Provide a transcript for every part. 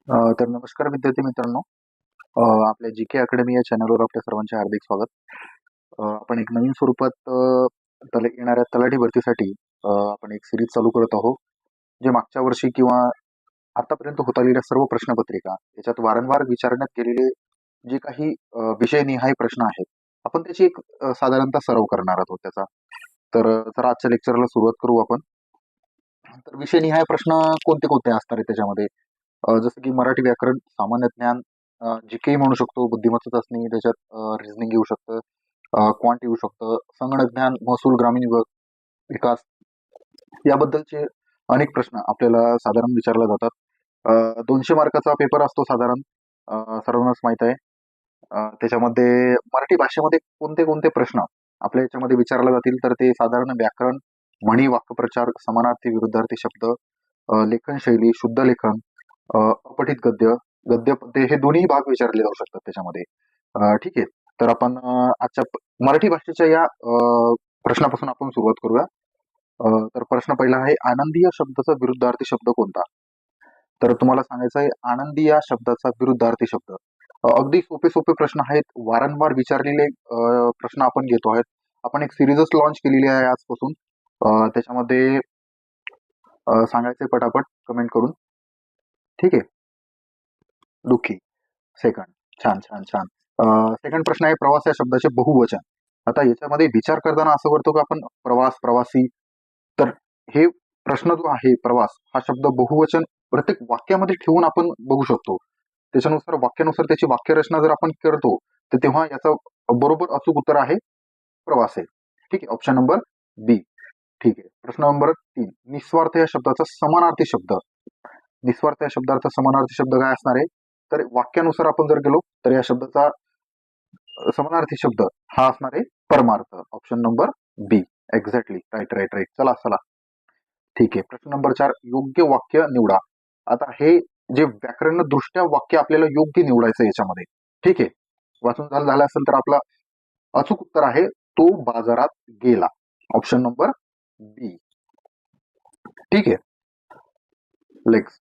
तर नमस्कार विद्यार्थी मित्रांनो. आपल्या जी के अकॅडमी या चॅनलवर आपल्या सर्वांचे हार्दिक स्वागत. आपण एक नवीन स्वरूपात येणाऱ्या तलाठी भरतीसाठी आपण एक सिरीज चालू करत आहोत, जे मागच्या वर्षी किंवा आतापर्यंत होत आलेल्या सर्व प्रश्नपत्रिका याच्यात वारंवार विचारण्यात गेलेले जे काही विषयनिहाय प्रश्न आहेत, आपण त्याची एक साधारणतः सराव करणार आहोत त्याचा. तर जर आजच्या लेक्चरला सुरुवात करू आपण. तर विषयनिहाय प्रश्न कोणते कोणते असणार आहेत त्याच्यामध्ये? जसं की मराठी व्याकरण, सामान्य ज्ञान, जी म्हणू शकतो, बुद्धिमत्ता चाचणी, त्याच्यात रिझनिंग येऊ शकतं, क्वांट येऊ शकतं, संगणक ज्ञान, महसूल, ग्रामीण विकास याबद्दलचे अनेक प्रश्न आपल्याला साधारण विचारले जातात. 200 मार्काचा पेपर असतो साधारण, सर्वांनाच माहित आहे. त्याच्यामध्ये मराठी भाषेमध्ये कोणते कोणते प्रश्न आपल्या याच्यामध्ये विचारले जातील, तर ते साधारण व्याकरण, म्हणी, वाक्प्रचार, समानार्थी, विरुद्धार्थी शब्द, लेखन शैली, शुद्ध लेखन, अपठित गद्य, गद्य पद्य हे दोन्ही भाग विचारले जाऊ शकतात त्याच्यामध्ये. ठीक आहे. तर आपण आजच्या मराठी भाषेच्या या प्रश्नापासून आपण सुरुवात करूया. तर प्रश्न पहिला आहे, आनंदी या शब्दाचा विरुद्धार्थी शब्द कोणता? तर तुम्हाला सांगायचं आहे, आनंदी या शब्दाचा विरुद्धार्थी शब्द. अगदी सोपे सोपे प्रश्न आहेत, वारंवार विचारलेले प्रश्न आपण घेतो आहेत. आपण एक सिरीजच लॉन्च केलेली आहे आजपासून. त्याच्यामध्ये सांगायचंय पटापट कमेंट करून. ठीक आहे. दुःखी. सेकंड. छान छान छान. सेकंड प्रश्न आहे, प्रवास या शब्दाचे बहुवचन. आता याच्यामध्ये विचार करताना असं करतो की आपण प्रवास, प्रवासी, तर हे प्रश्न जो आहे प्रवास हा शब्द बहुवचन प्रत्येक वाक्यामध्ये ठेवून आपण बघू शकतो. त्याच्यानुसार वाक्यानुसार त्याची वाक्यरचना जर आपण करतो, तर तेव्हा याचा बरोबर अचूक उत्तर आहे प्रवास आहे. ठीक आहे. ऑप्शन नंबर बी. ठीक आहे. प्रश्न नंबर 3, निस्वार्थ या शब्दाचा समानार्थी शब्द. निस्वार्थ या शब्दाचा समानार्थी शब्द काय असणार आहे? तर वाक्यानुसार आपण जर गेलो तर या शब्दाचा समानार्थी शब्द हा असणार आहे Parmarth. Option number B. Exactly. Right right right. चला चला. ठीक आहे. प्रश्न नंबर 4, योग्य वाक्य निवडा. आता हे जे व्याकरण दृष्ट्या वाक्य आपल्याला योग्य निवडायचं याच्यामध्ये. ठीक आहे. वाचून झालं असेल तर आपला अचूक उत्तर आहे, तो बाजारात गेला. ऑप्शन नंबर बी. ठीक आहे. लेक्स.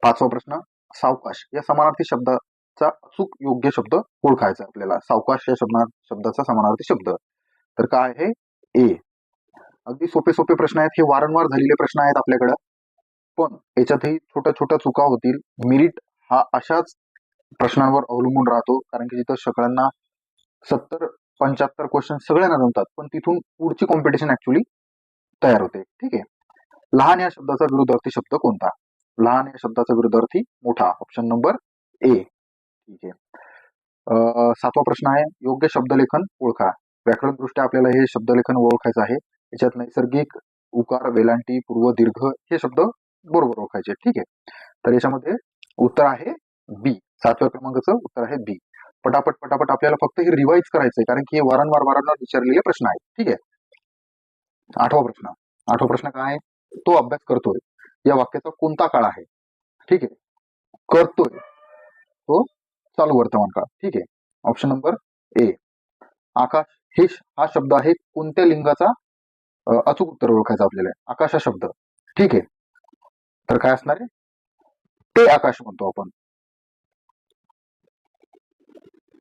5वा प्रश्न, सावकाश या समानार्थी शब्दाचा अचूक योग्य शब्द ओळखायचा आपल्याला. सावकाश या शब्दाचा समानार्थी शब्द तर काय आहे? ए. अगदी सोपे सोपे प्रश्न आहेत, हे वारंवार झालेले प्रश्न आहेत आपल्याकडे, पण याच्यातही छोट्या छोट्या चुका होतील. मेरिट हा अशाच प्रश्नांवर अवलंबून राहतो, कारण की जिथं सगळ्यांना 70-75 क्वेश्चन सगळ्यांना जमतात, पण तिथून पुढची कॉम्पिटिशन ऍक्च्युली तयार होते. ठीक आहे. लहान या शब्दाचा विरुद्धार्थी शब्द कोणता? लहान या शब्दाचा विरुद्धार्थी मोठा. ऑप्शन नंबर ए. ठीक आहे. 7वा प्रश्न आहे, योग्य शब्दलेखन ओळखा. व्याकरणदृष्ट्या आपल्याला हे शब्दलेखन ओळखायचं आहे. याच्यात नैसर्गिक, उकार, वेलांटी, पूर्व, दीर्घ हे शब्द बरोबर ओळखायचे. ठीक आहे. तर याच्यामध्ये उत्तर आहे बी. 7व्या क्रमांकाचं उत्तर आहे बी. पटापट पटापट आपल्याला फक्त हे रिवाइज करायचंय, कारण की हे वारंवार वारंवार विचारलेले प्रश्न आहेत. ठीक आहे. 8वा प्रश्न. 8वा प्रश्न काय आहे? तो अभ्यास करतोय या वाक्याचा कोणता काळ आहे? ठीक आहे. करतोय तो चालू वर्तमान काळ. ठीक आहे. ऑप्शन नंबर ए. आकाश हा शब्द आहे कोणत्या लिंगाचा? अचूक उत्तर ओळखायचं आपल्याला. आकाश हा शब्द. ठीक आहे. तर काय असणार आहे? ते आकाश म्हणतो आपण.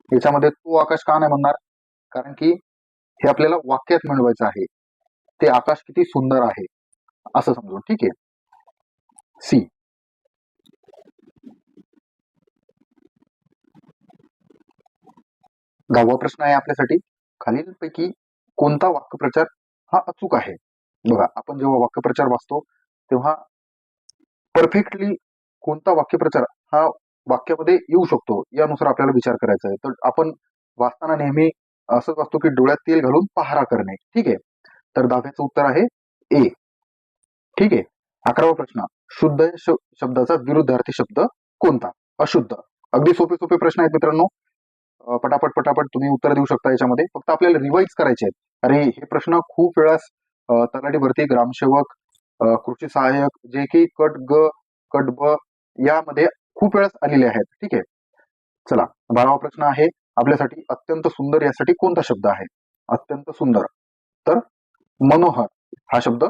याच्यामध्ये तो आकाश का नाही म्हणणार? कारण की हे आपल्याला वाक्यात मिळवायचं आहे. ते आकाश किती सुंदर आहे असं समजून. ठीक आहे. सी. 10वा प्रश्न आहे आपल्यासाठी, खालीलपैकी कोणता वाक्यप्रचार हा अचूक आहे? बघा, आपण जेव्हा वाक्यप्रचार वाचतो तेव्हा परफेक्टली कोणता वाक्यप्रचार हा वाक्यामध्ये येऊ शकतो यानुसार आपल्याला विचार करायचा आहे. तर आपण वाचताना नेहमी असंच वाचतो की डोळ्यात तेल घालून पहारा करणे. ठीक आहे. तर 10व्याचं उत्तर आहे ए. ठीक आहे. 11वा प्रश्न, शुद्ध या शब्दाचा विरुद्धार्थी शब्द कोणता? अशुद्ध. अगदी सोपे सोपे प्रश्न आहेत मित्रांनो. पटापट पटापट तुम्ही उत्तर देऊ शकता याच्यामध्ये. फक्त आपल्याला रिवाइज करायचे आहेत. अरे हे प्रश्न खूप वेळास तलाठी भरती, ग्रामसेवक, कृषी सहाय्यक, जे की कट ग, कट ब यामध्ये खूप वेळास आलेले आहेत. ठीक आहे. चला, 12वा प्रश्न आहे आपल्यासाठी, अत्यंत सुंदर यासाठी कोणता शब्द आहे? अत्यंत सुंदर. तर मनोहर हा शब्द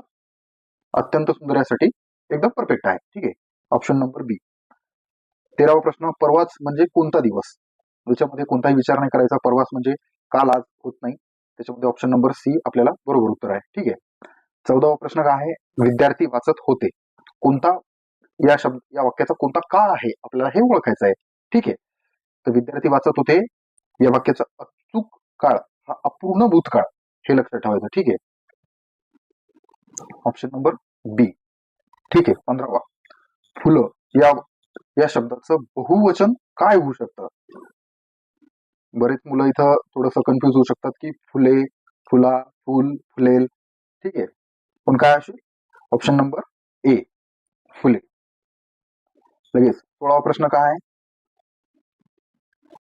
अत्यंत सुंदर यासाठी एकदम परफेक्ट आहे. ठीक आहे. ऑप्शन नंबर बी. 13वा प्रश्न, परवाच म्हणजे कोणता दिवस? याच्यामध्ये कोणताही विचार नाही करायचा. परवाच म्हणजे काल, आज होत नाही. त्याच्यामध्ये ऑप्शन नंबर सी आपल्याला बरोबर उत्तर आहे. ठीक आहे. 14वा प्रश्न काय आहे? विद्यार्थी वाचत होते. कोणता या वाक्याचा कोणता काळ आहे आपल्याला हे ओळखायचं आहे. ठीक आहे. तर विद्यार्थी वाचत होते या वाक्याचा अचूक काळ हा अपूर्ण भूतकाळ, हे लक्षात ठेवायचं. ठीक आहे. ऑप्शन नंबर बी. ठीक आहे. 15वा, फुलं या शब्दाचं बहुवचन काय होऊ शकतं? बरेच मुलं इथं थोडंसं कन्फ्युज होऊ शकतात की फुले, फुला, फुल, फुलेल. ठीक आहे. पण काय असेल? ऑप्शन नंबर ए, फुले. लगेच 16वा प्रश्न काय आहे?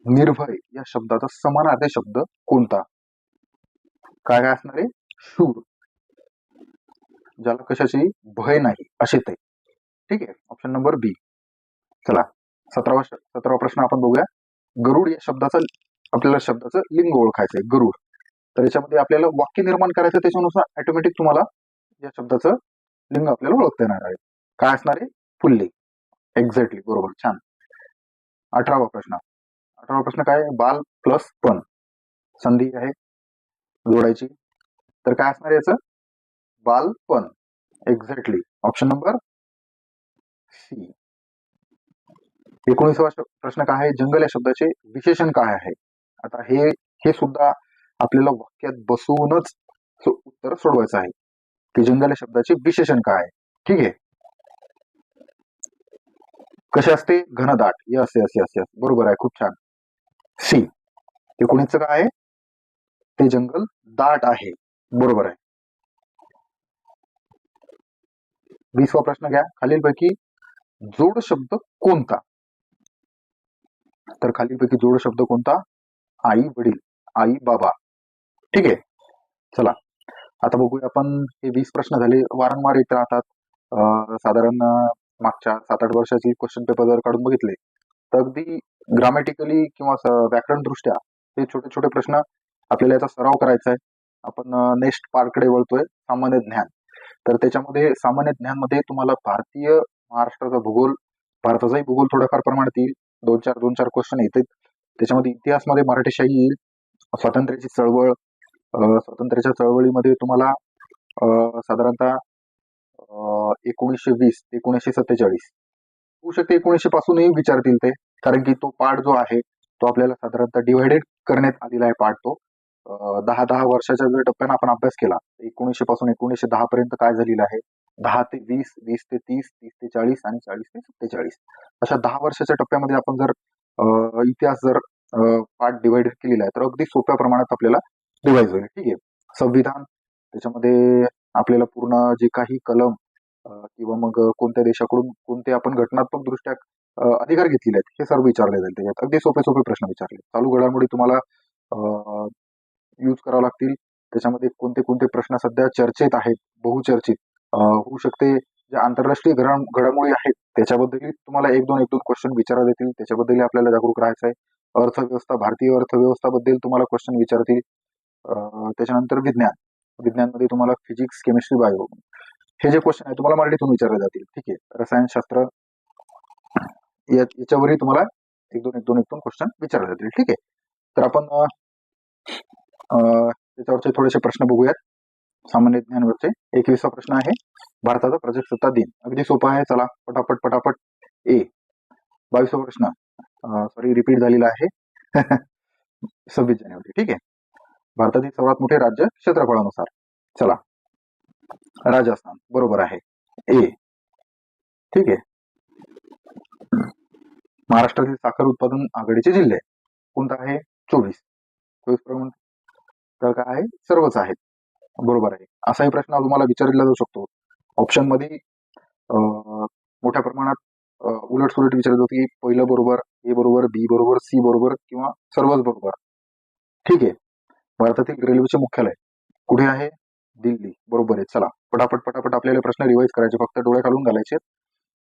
निर्भय या शब्दाचा समानार्थी शब्द कोणता? काय काय असणार आहे? शूर, ज्याला कशाची भय नाही, असे ते. ठीक आहे. Option number B. चला, 17वा प्रश्न आपण बघूया. गरुड या शब्दाचं आपल्याला शब्दाचं लिंग ओळखायचंय. गरुड. तर याच्यामध्ये आपल्याला वाक्य निर्माण करायचं, त्याच्यानुसार ऑटोमॅटिक तुम्हाला या शब्दाचं लिंग आपल्याला ओळखता येणार आहे. काय असणार आहे? पुल्लिंग. एक्झॅक्टली, बरोबर, छान. 18वा प्रश्न. 18वा प्रश्न काय आहे? बाल प्लस पण, संधी आहे जोडायची. तर काय असणार आहे याचं? बाल पण. Exactly, option number C. 19वा प्रश्न काय आहे? जंगल या शब्दाचे विशेषण काय आहे? आता हे सुद्धा आपल्याला वाक्यात बसवूनच उत्तर सोडवायचं आहे की जंगल या शब्दाचे विशेषण काय आहे. ठीक आहे. कसे असते? घनदाट. यस यस यस यस, बरोबर आहे, खूप छान. सी. 19चं काय आहे? ते जंगल दाट आहे. बरोबर आहे. 20वा प्रश्न घ्या. खालीलपैकी जोड शब्द कोणता? तर खालीलपैकी जोड शब्द कोणता? आई वडील, आई बाबा. ठीक आहे. चला, आता बघूया आपण. हे 20 प्रश्न झाले, वारंवार येत राहतात. साधारण मागच्या 7-8 वर्षाची क्वेश्चन पेपर जर काढून बघितले तर अगदी ग्रामॅटिकली किंवा व्याकरण दृष्ट्या हे छोटे छोटे प्रश्न आपल्याला याचा सराव करायचा आहे. आपण नेक्स्ट पार्टकडे वळतोय, सामान्य ज्ञान. तर त्याच्यामध्ये सामान्य ज्ञानमध्ये तुम्हाला भारतीय, महाराष्ट्राचा भूगोल, भारताचाही भूगोल थोड्याफार प्रमाणात येईल. 2-4 क्वेश्चन येतील. त्याच्यामध्ये इतिहासमध्ये मराठेशाही येईल. स्वातंत्र्याची चळवळ, स्वातंत्र्याच्या चळवळीमध्ये तुम्हाला साधारणतः 1920 ते 1947 होऊ शकते. 1900 पासूनही विचारतील ते, कारण की तो पार्ट जो आहे तो आपल्याला साधारणतः डिवायडेड करण्यात आलेला आहे पार्ट. तो 10-10 वर्षाच्या जर टप्प्यानं आपण अभ्यास केला, 1900 पासून 1910 पर्यंत काय झालेलं आहे, 10 ते 20, 20 ते 30, 30 ते 40 आणि 40 ते 47 अशा 10 वर्षाच्या टप्प्यामध्ये आपण जर इतिहास जर पार्ट डिवाइड केलेला आहे तर अगदी सोप्या प्रमाणात आपल्याला डिवाइड होईल. ठीक आहे. संविधान, त्याच्यामध्ये आपल्याला पूर्ण जे काही कलम किंवा मग कोणत्या देशाकडून कोणते आपण घटनात्मक दृष्ट्या अधिकार घेतलेले आहेत हे सर्व विचारले जाईल. त्याच्यात अगदी सोपे सोपे प्रश्न विचारले. चालू घडामोडी तुम्हाला यूज करावं लागतील. त्याच्यामध्ये कोणते कोणते प्रश्न सध्या चर्चेत आहेत, बहुचर्चित होऊ शकते, ज्या आंतरराष्ट्रीय घडामोडी आहेत त्याच्याबद्दल तुम्हाला एक दोन क्वेश्चन विचारण्यात येतील. त्याच्याबद्दल आपल्याला जागरूक राहायचं आहे. अर्थव्यवस्था, भारतीय अर्थव्यवस्थाबद्दल तुम्हाला क्वेश्चन विचारतील. त्याच्यानंतर विज्ञानमध्ये तुम्हाला फिजिक्स, केमिस्ट्री, बायो हे जे क्वेश्चन आहे तुम्हाला मराठीतून विचारले जातील. ठीक आहे. रसायनशास्त्र याच्यावरही तुम्हाला एक दोन क्वेश्चन विचारले जातील. ठीक आहे. तर आपण त्याच्यावरचे थोडेसे प्रश्न बघूयात. सामान्य ज्ञानवरचे 21वा प्रश्न आहे, भारताचा प्रजासत्ताक दिन. अगदी सोपा आहे. चला पटापट पटापट. 22वा प्रश्न, सॉरी रिपीट झालेला आहे 26 जानेवारी. ठीक आहे. भारतातील सर्वात मोठे राज्य क्षेत्रफळानुसार. चला, राजस्थान. बरोबर आहे, ए. ठीक आहे. महाराष्ट्रातील साखर उत्पादन आघाडीचे जिल्हे कोणता आहे? 24 प्रमाण. तर काय आहे? सर्वच आहेत. बरोबर आहे. असाही प्रश्न तुम्हाला विचारला जाऊ शकतो. ऑप्शन मध्ये मोठ्या प्रमाणात उलटसुलट विचारत होती की पहिलं बरोबर, ए बरोबर, बी बरोबर, सी बरोबर किंवा सर्वच बरोबर. ठीक आहे. भारतातील रेल्वेचे मुख्यालय कुठे आहे? दिल्ली. बरोबर आहे. चला पटापट पटापट आपल्याला प्रश्न रिवाइज करायचे, फक्त डोळे खालून घालायचे.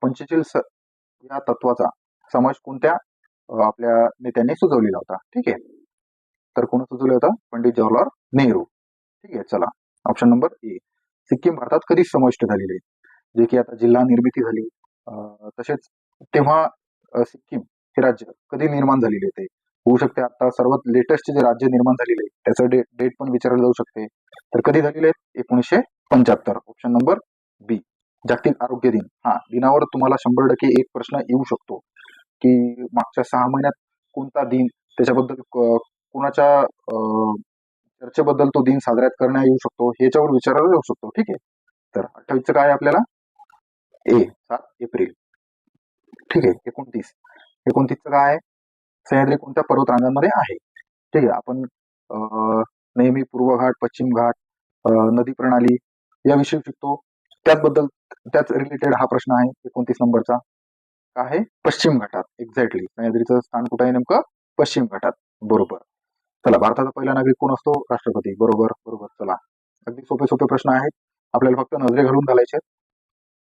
पंचशील या तत्वाचा समावेश कोणत्या आपल्या नेत्यांनी सुचवलेला होता? ठीक आहे. तर कोण सुचवलं होतं? पंडित जवाहरलाल नेहरू. ठीक आहे. चला, ऑप्शन नंबर ए. सिक्कीम भारतात कधी समाविष्ट झालेले? जे की आता जिल्हा निर्मिती झाली तसेच तेव्हा सिक्कीम हे राज्य कधी निर्माण झालेले ते होऊ शकते. आता सर्वात लेटेस्ट जे राज्य निर्माण झालेले आहे त्याचं डेट पण विचारलं जाऊ शकते. तर कधी झालेले आहेत? 1975. ऑप्शन नंबर बी. जागतिक आरोग्य दिन, हा दिनावर तुम्हाला 100% एक प्रश्न येऊ शकतो की मागच्या 6 महिन्यात कोणता दिन, त्याच्याबद्दल कोणाच्या चर्चेबद्दल तो दिन साजरा करण्यात येऊ शकतो, ह्याच्यावर विचारला जाऊ शकतो. ठीक आहे. तर 28चं काय आहे आपल्याला? 7 एप्रिल. ठीक आहे. 29चं काय आहे? सह्याद्री कोणत्या पर्वतरांगांमध्ये आहे? ठीक आहे. आपण नेहमी पूर्व घाट, पश्चिम घाट, नदी प्रणाली याविषयी शिकतो. त्याच रिलेटेड हा प्रश्न आहे 29 नंबरचा. काय आहे? पश्चिम घाटात. एक्झॅक्टली. सह्याद्रीचं स्थान कुठं आहे नेमकं? पश्चिम घाटात. बरोबर. चला, भारताचा पहिला नागरिक कोण असतो? राष्ट्रपती. बरोबर बरोबर. चला, अगदी सोपे सोपे प्रश्न आहेत, आपल्याला फक्त नजरे घालून घालायचे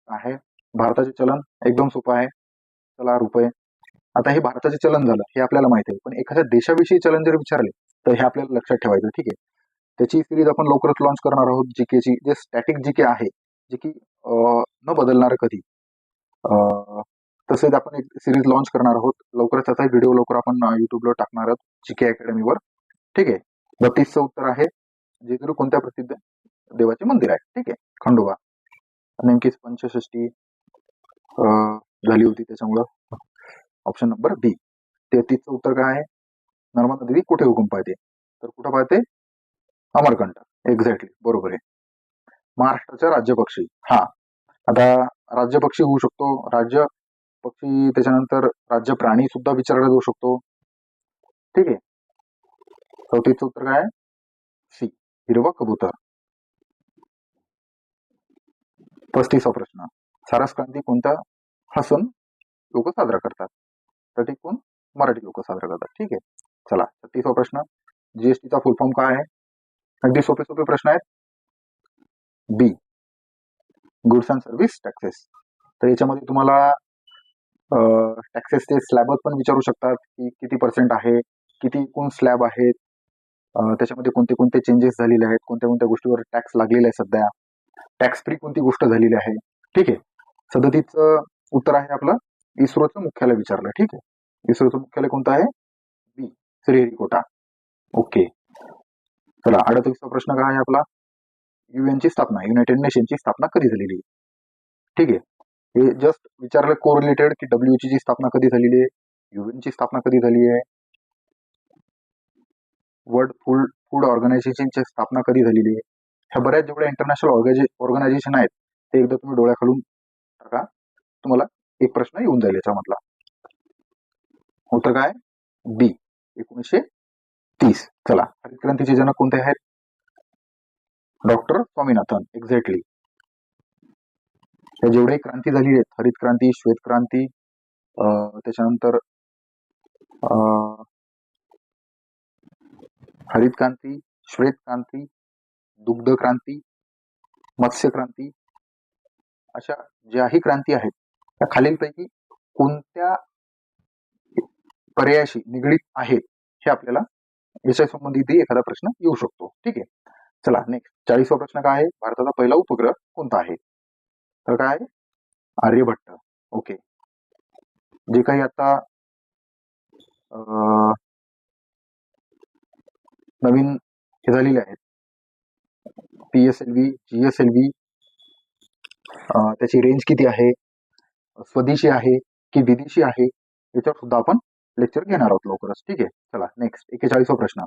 आहे. भारताचे चलन एकदम सोपं आहे. चला, रुपये. आता हे भारताचे चलन झालं, हे आपल्याला माहिती आहे, पण एखाद्या देशाविषयी चलन जर विचारले तर हे आपल्याला लक्षात ठेवायचं. ठीक आहे. त्याची सिरीज आपण लवकरच लॉन्च करणार आहोत, जीकेची, जे स्टॅटिक जीके आहे, जे की न बदलणार कधी. तसेच आपण एक सिरीज लॉन्च करणार आहोत लवकरच. त्याचा व्हिडिओ लवकर आपण युट्यूबला टाकणार आहोत जीके अकॅडमीवर. ठीक आहे. 32चं उत्तर आहे, जेजुरी कोणत्या प्रसिद्ध देवाचे मंदिर आहे? ठीक आहे. खंडोबा. नेमकीच पंचषष्ठी झाली होती त्याच्यामुळं. ऑप्शन नंबर बी. 33चं उत्तर काय आहे? नर्मदा नदी कुठे उगम पाहते? तर कुठं पाहते? अमरकंटक. एक्झॅक्टली. बरोबर आहे. महाराष्ट्राचा राज्यपक्षी, हा आता राज्यपक्षी होऊ शकतो, राज्य पक्षी, त्याच्यानंतर राज्य प्राणी सुद्धा विचारला जाऊ शकतो. ठीक आहे. 34चं उत्तर काय आहे? सी. हिरवा कबूतर. 35वा प्रश्न. सारस क्रांती कोणता हा सण लोक साजरा करतात? तर ते कोण? मराठी लोक साजरा करतात. ठीक आहे. चला, 36वा प्रश्न. जीएसटीचा फुल फॉर्म काय आहे? अगदी सोपे सोपे प्रश्न आहेत. B. Goods and service taxes. तर याच्यामध्ये तुम्हाला टॅक्सेसचे स्लॅब पण विचारू शकतात की किती पर्सेंट आहे, किती एकूण स्लॅब आहेत, त्याच्यामध्ये कोणते कोणते चेंजेस झालेले आहेत, कोणत्या कोणत्या गोष्टीवर टॅक्स लागलेला आहे सध्या, टॅक्स फ्री कोणती गोष्ट झालेली आहे. ठीक आहे. 37चं उत्तर आहे आपलं इस्रोचं मुख्यालय विचारलं. ठीक आहे. इस्रोचं मुख्यालय कोणतं आहे? बी. श्रीहरिकोटा. ओके. चला, 38वा प्रश्न काय आहे आपला? युएनची स्थापना, युनायटेड नेशनची स्थापना कधी झालेली? ठीक आहे. हे जस्ट विचारलं कोरिलेटेड की डब्ल्यूची ची स्थापना कधी झालेली आहे, युएनची स्थापना कधी झाली आहे, वर्ल्ड फूड ऑर्गनायझेशनची स्थापना कधी झालेली आहे. ह्या बऱ्याच जेवढ्या इंटरनॅशनल ऑर्गनायझेशन आहेत ते एकदा तुम्ही डोळ्याखालून टाका, तुम्हाला एक प्रश्न येऊन जाईल याच्यामधला. उत्तर काय? बी. 1930. चला, हरित क्रांतीचे जनक कोणते आहेत? डॉक्टर स्वामीनाथन. एक्झॅक्टली. या जेवढे क्रांती झालेली आहेत, हरित क्रांती, श्वेत क्रांती, त्याच्यानंतर हरित क्रांती, श्वेत क्रांती, दुग्ध क्रांती, मत्स्य क्रांती, अशा ज्याही क्रांती आहेत त्या खालीलपैकी कोणत्या पर्यायाशी निगडीत आहेत हे आपल्याला याच्या संबंधितही एखादा प्रश्न येऊ शकतो. ठीक आहे. चला, नेक्स्ट 40वा प्रश्न काय आहे? भारताचा पहिला उपग्रह कोणता आहे? तर काय? आर्यभट्ट. ओके. जे काही आता नवीन हे झालेले आहेत, PSLV, GSLV, त्याची रेंज किती आहे, स्वदेशी आहे की विदेशी आहे, याच्यावर सुद्धा आपण लेक्चर घेणार आहोत लवकरच. ठीक आहे. चला, नेक्स्ट 41वा प्रश्न.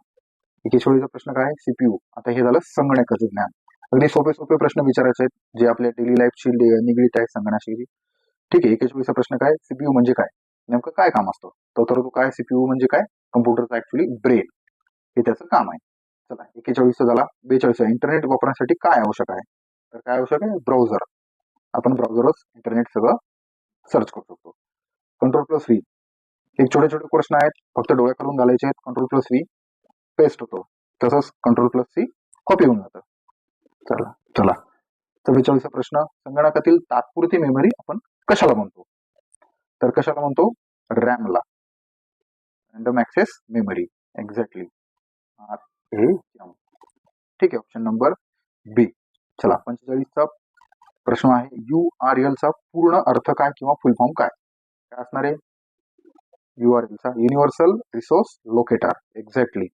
41वा प्रश्न काय? CPU. आता हे झालं संगणकाचं ज्ञान. अगदी सोपे सोपे प्रश्न विचारायचे आहेत जे आपल्या डेली लाईफशी निगडीत आहेत संगणकाशी. ठीक आहे. 41वा प्रश्न काय? CPU म्हणजे काय? नेमकं काय काम असतं? तर तो काय? CPU म्हणजे काय? कम्प्युटरचा ऍक्च्युअली ब्रेन, हे त्याचं काम आहे. चला, 41 झाला. 42. इंटरनेट वापरण्यासाठी काय आवश्यक आहे? तर काय आवश्यक आहे? ब्राउझर. आपण ब्राउझरच इंटरनेट सगळं सर्च करू शकतो. कंट्रोल+V. एक छोटे छोटे प्रश्न आहेत, फक्त डोळ्याखालून घालायचे आहेत. कंट्रोल+V पेस्ट होतो, तसंच कंट्रोल+C कॉपी होऊन जातं. चला चला 44वा प्रश्न. संगणकातील तात्पुरती मेमरी आपण कशाला म्हणतो? तर कशाला म्हणतो? रॅमला. Random access memory. एक्झॅक्टली. ठीक आहे. Option number B. चला, 45चा प्रश्न आहे. URL चा पूर्ण अर्थ काय किंवा फुल फॉर्म काय? काय असणार आहे? URL चा universal resource locator. Exactly.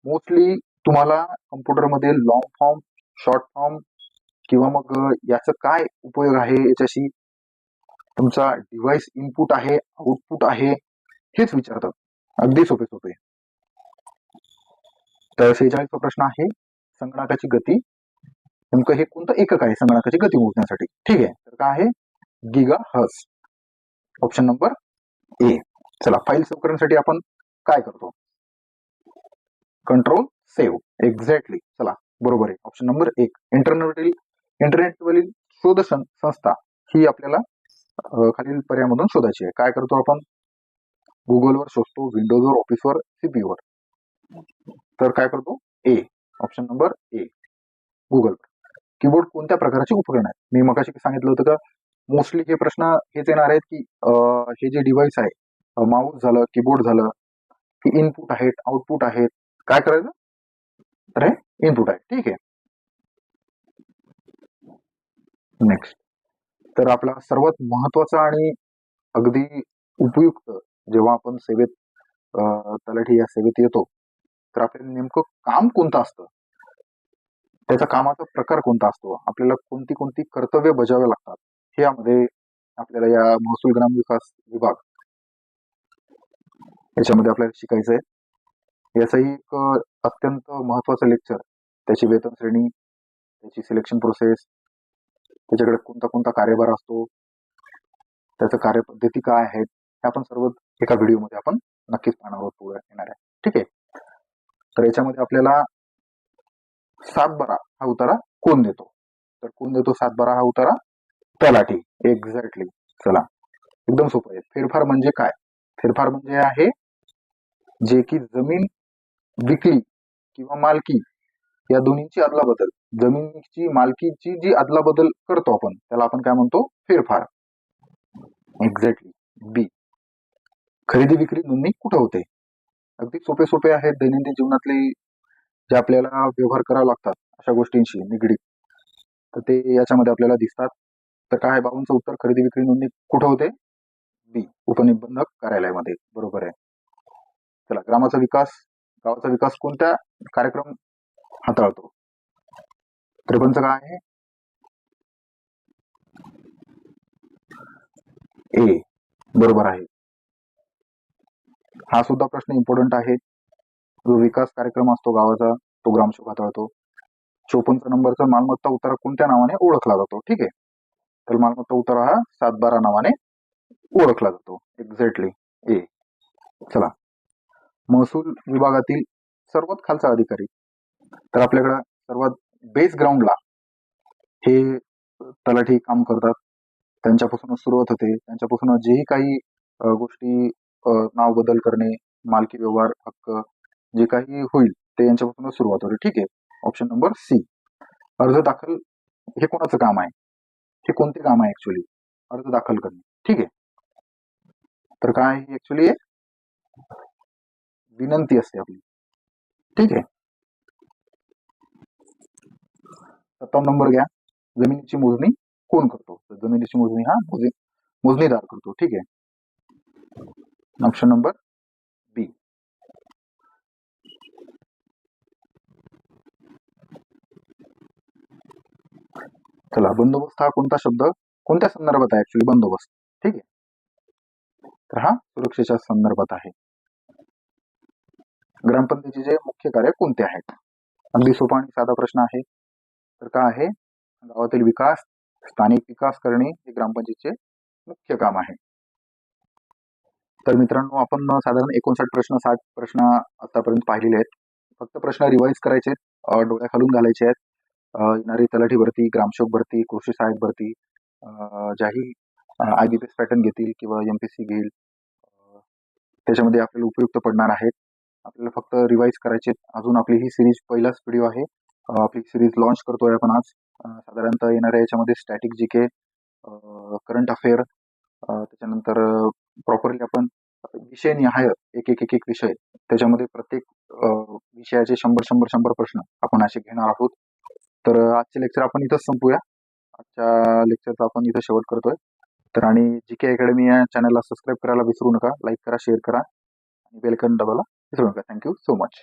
Mostly तुम्हाला कम्प्युटरमध्ये लॉंग फॉर्म, शॉर्ट फॉर्म किंवा मग याचा काय उपयोग आहे, याच्याशी तुमचा डिव्हाइस इनपुट आहे, आउटपुट आहे, हेच विचारतात. अगदी सोपे सोपे. तर 46वा प्रश्न आहे, संगणकाची गती. नेमकं हे कोणतं एकक आहे संगणकाची गती मोजण्यासाठी? ठीक आहे. तर काय आहे? Giga hertz. ऑप्शन नंबर ए. चला, फाईल सेव्ह करण्यासाठी आपण काय करतो? Control save. एक्झॅक्टली. चला, बरोबर आहे. ऑप्शन नंबर एक. इंटरनेटवरील शोध संस्था ही आपल्याला खालील पर्यायामधून शोधायची आहे. काय करतो आपण? गुगलवर शोधतो, विंडोजवर, ऑफिसवर, सीपीयूवर. तर काय करतो? A. Option number A, Google. Keyboard कोणत्या प्रकारचे उपकरण आहे? मी मगाशी सांगितलं होतं का मोस्टली हे प्रश्न हेच येणार आहेत की हे जे डिव्हाइस आहे, माऊस झालं, कीबोर्ड झालं, की इनपुट आहेत, आउटपुट आहेत. काय करायचं? तर हे इनपुट आहे. ठीक आहे. नेक्स्ट. तर आपला सर्वात महत्वाचा आणि अगदी उपयुक्त, जेव्हा आपण सेवेत तलाठी या सेवेत येतो, तर आपल्याला नेमकं काम कोणतं असतं, त्याचा कामाचा प्रकार कोणता असतो, आपल्याला कोणती कोणती कर्तव्य बजावे लागतात, हे यामध्ये आपल्याला या महसूल ग्रामविकास विभाग याच्यामध्ये आपल्याला शिकायचं आहे. याचंही एक अत्यंत महत्वाचं लेक्चर, त्याची वेतन श्रेणी, त्याची सिलेक्शन प्रोसेस, त्याच्याकडे कोणता कोणता कार्यभार असतो, त्याचं कार्यपद्धती काय आहेत, हे आपण सर्व एका व्हिडिओमध्ये आपण नक्कीच पाहणार आहोत पुढे येणार आहे. ठीक आहे. तर याच्यामध्ये आपल्याला 7/12 हा उतारा कोण देतो? तर कोण देतो 7/12 हा उतारा? तलाठी. एक्झॅक्टली. चला, एकदम सोपं आहे. फेरफार म्हणजे काय? फेरफार म्हणजे आहे जे की जमीन विकली किंवा मालकी या दोन्हींची अदलाबदल, जमिनीची मालकीची जी अदलाबदल करतो आपण, त्याला आपण काय म्हणतो? फेरफार. एक्झॅक्टली. बी. खरेदी विक्री नोंदणी कुठं होते? अगदी सोपे सोपे आहेत. दैनंदिन जीवनातले जे आपल्याला व्यवहार करावे लागतात अशा गोष्टींशी निगडीत, तर ते याच्यामध्ये आपल्याला दिसतात. तर काय 52चं उत्तर, खरेदी विक्री नोंदणी कुठं होते? बी, उपनिबंधक कार्यालयामध्ये. बरोबर आहे. चला, गावाचा विकास कोणत्या कार्यक्रम हाताळतो? 53चं काय आहे? ए, बरोबर आहे. हा सुद्धा प्रश्न इम्पॉर्टंट आहे. जो विकास कार्यक्रम असतो गावाचा, तो ग्रामसेवक हाताळतो. 54 नंबरचा, मालमत्ता उतारा कोणत्या नावाने ओळखला जातो? ठीक आहे. तर मालमत्ता उतारा हा 7/12 नावाने ओळखला जातो. एक्झॅक्टली. ए. चला, महसूल विभागातील सर्वात खालचा अधिकारी, तर आपल्याकडे सर्वात बेस ग्राउंडला हे तलाठी काम करतात. त्यांच्यापासूनच सुरुवात होते. त्यांच्यापासून जेही काही गोष्टी, नाव बदल करणे, मालकी व्यवहार, हक्क, जे काही होईल ते यांच्यापासूनच सुरुवात होते. ठीक आहे. Option number C. अर्ज दाखल हे कोणाचं काम आहे? हे कोणते काम आहे ऍक्च्युली? अर्ज दाखल करणे. ठीक आहे. तर काय ऍक्च्युली विनंती असते आपली. ठीक आहे. 57 नंबर घ्या. जमिनीची मोजणी कोण करतो? तर जमिनीची मोजणी हा मोजणीदार करतो. ठीक आहे. Option number B. चला, बंदोबस्त हा कोणता शब्द कोणत्या संदर्भात आहे? ऍक्च्युली बंदोबस्त. ठीक आहे. तर हा सुरक्षेच्या संदर्भात आहे. ग्रामपंचायतीचे मुख्य कार्य कोणते आहेत? अगदी सोपा आणि साधा प्रश्न आहे. तर काय आहे? गावातील विकास, स्थानिक विकास करणे हे ग्रामपंचायतीचे मुख्य काम आहे. तर मित्रांनो, आपण साधारण 59 प्रश्न, 60 प्रश्न आतापर्यंत पाहिलेले आहेत. फक्त प्रश्न रिवाईज करायचे आहेत, डोळ्या खालून घालायचे आहेत. येणारी तलाठी भरती, ग्रामसेवक भरती, कृषी सहाय्यक भरती, ज्याही IBPS पॅटर्न घेतील किंवा MPSC घेईल, त्याच्यामध्ये आपल्याला उपयुक्त पडणार आहेत. आपल्याला फक्त रिवाईज करायचे. अजून आपली ही सिरीज पहिलाच व्हिडिओ आहे. आपली सिरीज लॉन्च करतोय आपण आज. साधारणतः येणाऱ्या याच्यामध्ये स्टॅटिक GK, करंट अफेअर, त्याच्यानंतर प्रॉपरली आपण विषयनिहाय एक एक एक एक विषय, त्याच्यामध्ये प्रत्येक विषयाचे 100 प्रश्न आपण असे घेणार आहोत. तर आजचे लेक्चर आपण इथंच संपूया. आजच्या लेक्चरचा आपण इथं शेवट करतोय. तर आणि जी के अकॅडमी या चॅनलला सबस्क्राईब करायला विसरू नका, लाईक करा, शेअर करा आणि बेल आयकॉन दाबायला विसरू नका. Thank you so much.